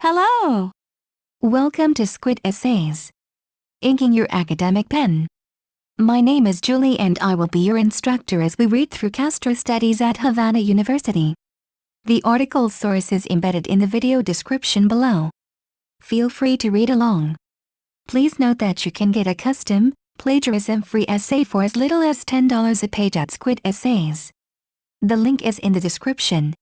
Hello! Welcome to Squid Essays. Inking your academic pen. My name is Julie and I will be your instructor as we read through Castro studies at Havana University. The article source is embedded in the video description below. Feel free to read along. Please note that you can get a custom, plagiarism-free essay for as little as $10 a page at Squid Essays. The link is in the description.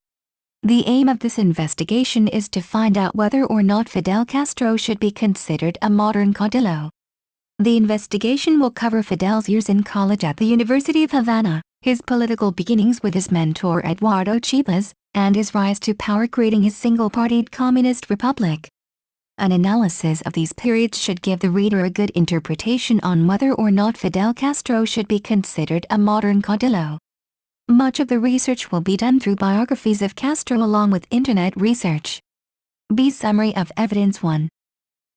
The aim of this investigation is to find out whether or not Fidel Castro should be considered a modern caudillo. The investigation will cover Fidel's years in college at the University of Havana, his political beginnings with his mentor Eduardo Chávez, and his rise to power creating his single-partied communist republic. An analysis of these periods should give the reader a good interpretation on whether or not Fidel Castro should be considered a modern caudillo. Much of the research will be done through biographies of Castro along with internet research. B. Summary of Evidence 1.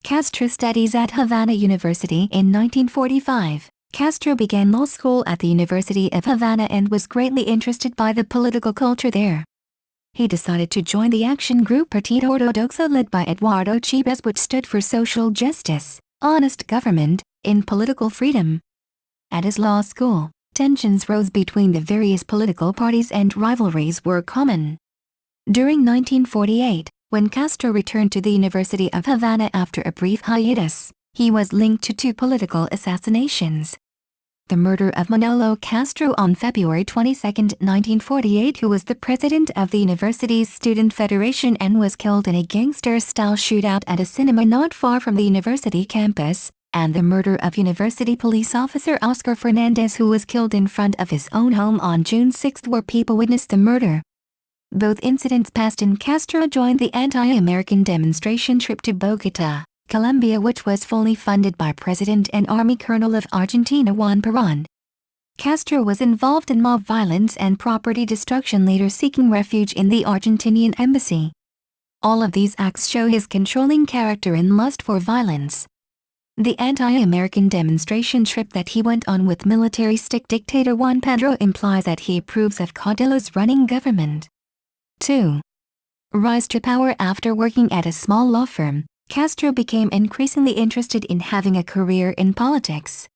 Castro studies at Havana University in 1945. Castro began law school at the University of Havana and was greatly interested by the political culture there. He decided to join the action group Partido Ortodoxo led by Eduardo Chávez, which stood for social justice, honest government, and political freedom. At his law school, tensions rose between the various political parties and rivalries were common. During 1948, when Castro returned to the University of Havana after a brief hiatus, he was linked to two political assassinations. The murder of Manolo Castro on February 22, 1948, who was the president of the university's student federation and was killed in a gangster-style shootout at a cinema not far from the university campus, and the murder of university police officer Oscar Fernandez, who was killed in front of his own home on June 6, where people witnessed the murder. Both incidents passed and Castro joined the anti-American demonstration trip to Bogotá, Colombia, which was fully funded by President and Army Colonel of Argentina Juan Perón. Castro was involved in mob violence and property destruction, later seeking refuge in the Argentinian embassy. All of these acts show his controlling character and lust for violence. The anti-American demonstration trip that he went on with military-stick dictator Juan Pedro implies that he approves of caudillos running government. 2. Rise to power. After working at a small law firm, Castro became increasingly interested in having a career in politics.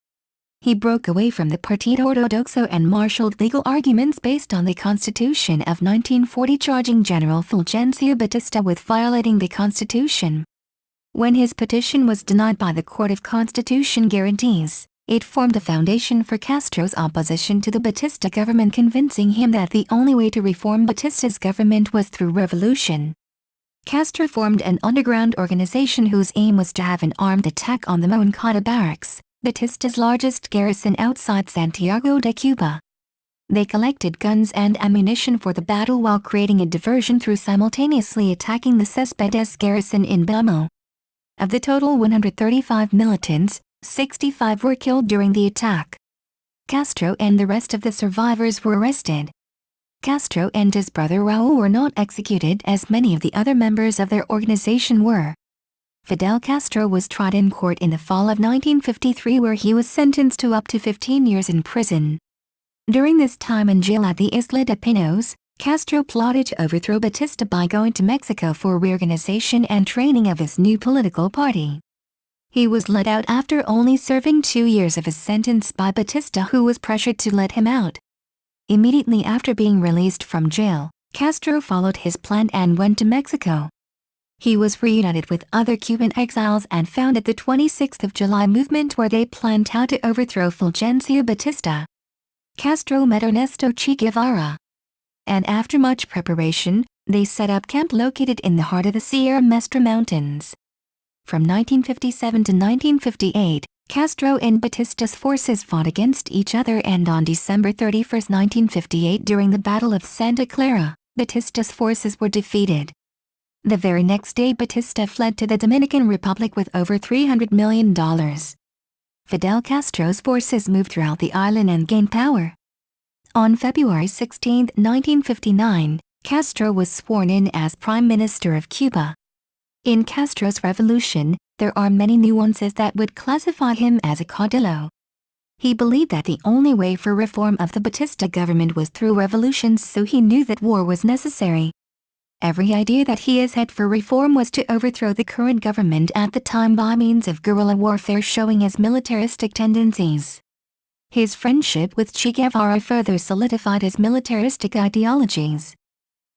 He broke away from the Partido Ortodoxo and marshaled legal arguments based on the Constitution of 1940, charging General Fulgencio Batista with violating the Constitution. When his petition was denied by the Court of Constitution Guarantees, it formed a foundation for Castro's opposition to the Batista government, convincing him that the only way to reform Batista's government was through revolution. Castro formed an underground organization whose aim was to have an armed attack on the Moncada barracks, Batista's largest garrison outside Santiago de Cuba. They collected guns and ammunition for the battle while creating a diversion through simultaneously attacking the Céspedes garrison in Belmo. Of the total 135 militants, 65 were killed during the attack. Castro and the rest of the survivors were arrested. Castro and his brother Raúl were not executed as many of the other members of their organization were. Fidel Castro was tried in court in the fall of 1953, where he was sentenced to up to 15 years in prison. During this time in jail at the Isla de Pinos, Castro plotted to overthrow Batista by going to Mexico for reorganization and training of his new political party. He was let out after only serving 2 years of his sentence by Batista, who was pressured to let him out. Immediately after being released from jail, Castro followed his plan and went to Mexico. He was reunited with other Cuban exiles and founded the 26th of July movement, where they planned how to overthrow Fulgencio Batista. Castro met Ernesto Che Guevara, and after much preparation, they set up camp located in the heart of the Sierra Maestra Mountains. From 1957 to 1958, Castro and Batista's forces fought against each other, and on December 31, 1958, during the Battle of Santa Clara, Batista's forces were defeated. The very next day, Batista fled to the Dominican Republic with over $300 million. Fidel Castro's forces moved throughout the island and gained power. On February 16, 1959, Castro was sworn in as Prime Minister of Cuba. In Castro's revolution, there are many nuances that would classify him as a caudillo. He believed that the only way for reform of the Batista government was through revolutions, so he knew that war was necessary. Every idea that he has had for reform was to overthrow the current government at the time by means of guerrilla warfare, showing his militaristic tendencies. His friendship with Che Guevara further solidified his militaristic ideologies.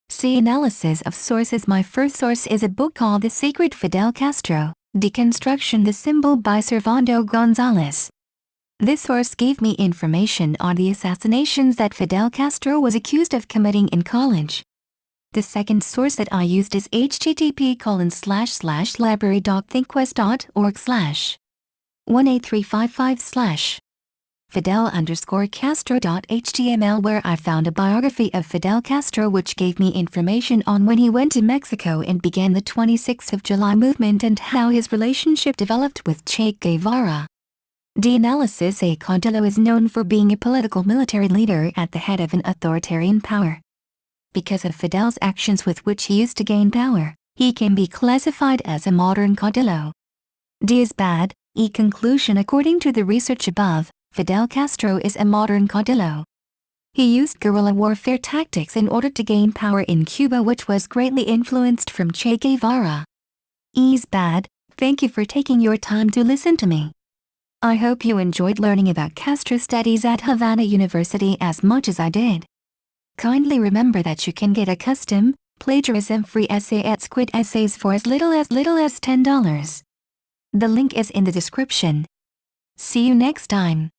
See analysis of sources. My first source is a book called The Secret Fidel Castro, Deconstruction the Symbol by Servando Gonzalez. This source gave me information on the assassinations that Fidel Castro was accused of committing in college. The second source that I used is http://library.thinquest.org/18355/ Fidel_Castro.html, where I found a biography of Fidel Castro which gave me information on when he went to Mexico and began the 26th of July movement and how his relationship developed with Che Guevara. The analysis. A caudillo is known for being a political military leader at the head of an authoritarian power. Because of Fidel's actions with which he used to gain power, he can be classified as a modern caudillo. D is bad. E conclusion. According to the research above, Fidel Castro is a modern caudillo. He used guerrilla warfare tactics in order to gain power in Cuba, which was greatly influenced from Che Guevara. E is bad. Thank you for taking your time to listen to me. I hope you enjoyed learning about Castro studies at Havana University as much as I did. Kindly remember that you can get a custom, plagiarism-free essay at Squid Essays for as little as $10. The link is in the description. See you next time.